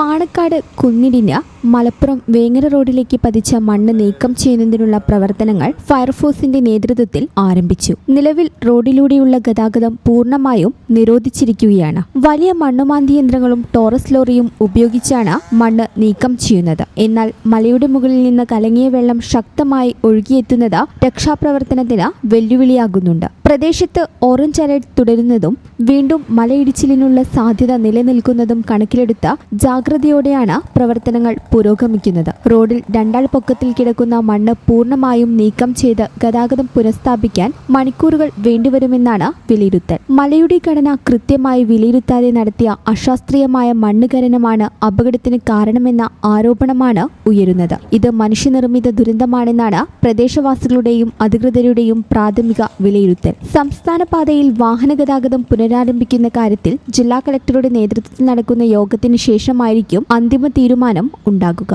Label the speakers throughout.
Speaker 1: പാണക്കാട് കുന്നിടിഞ്ഞ് മലപ്പുറം വേങ്ങര റോഡിലേക്ക് പതിച്ച മണ്ണ് നീക്കം ചെയ്യുന്നതിനുള്ള പ്രവർത്തനങ്ങൾ ഫയർഫോഴ്സിന്റെ നേതൃത്വത്തിൽ ആരംഭിച്ചു. നിലവിൽ റോഡിലൂടെയുള്ള ഗതാഗതം പൂർണ്ണമായും നിരോധിച്ചിരിക്കുകയാണ്. വലിയ മണ്ണുമാന്തി യന്ത്രങ്ങളും ടോറസ് ലോറിയും ഉപയോഗിച്ചാണ് മണ്ണ് നീക്കം ചെയ്യുന്നത്. എന്നാൽ മലയുടെ മുകളിൽ നിന്ന് കലങ്ങിയ വെള്ളം ശക്തമായി ഒഴുകിയെത്തുന്നത് രക്ഷാപ്രവർത്തനത്തിന് വെല്ലുവിളിയാകുന്നുണ്ട്. പ്രദേശത്ത് ഓറഞ്ച് അലർട്ട് തുടരുന്നതും വീണ്ടും മലയിടിച്ചിലിനുള്ള സാധ്യത നിലനിൽക്കുന്നതും കണക്കിലെടുത്ത ജാഗ്രതയോടെയാണ് പ്രവർത്തനങ്ങൾ പുരോഗമിക്കുന്നത്. റോഡിൽ രണ്ടാൾ പൊക്കത്തിൽ കിടക്കുന്ന മണ്ണ് പൂർണ്ണമായും നീക്കം ചെയ്ത് ഗതാഗതം പുനഃസ്ഥാപിക്കാൻ മണിക്കൂറുകൾ വേണ്ടിവരുമെന്നാണ് വിലയിരുത്തൽ. മലയുടെ ഘടന കൃത്യമായി വിലയിരുത്താതെ നടത്തിയ അശാസ്ത്രീയമായ മണ്ണ് ഖനനമാണ് അപകടത്തിന് കാരണമെന്ന ആരോപണമാണ് ഉയരുന്നത്. ഇത് മനുഷ്യനിർമ്മിത ദുരന്തമാണെന്നാണ് പ്രദേശവാസികളുടെയും അധികൃതരുടെയും പ്രാഥമിക വിലയിരുത്തൽ. സംസ്ഥാന പാതയിൽ വാഹന ഗതാഗതം പുനരാരംഭിക്കുന്ന കാര്യത്തിൽ ജില്ലാ കളക്ടറുടെ നേതൃത്വത്തിൽ നടക്കുന്ന യോഗത്തിന് ശേഷമായിരിക്കും അന്തിമ തീരുമാനം ഉണ്ടാകുക.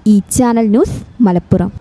Speaker 1: ഈ ചാനൽ ന്യൂസ് മലപ്പുറം.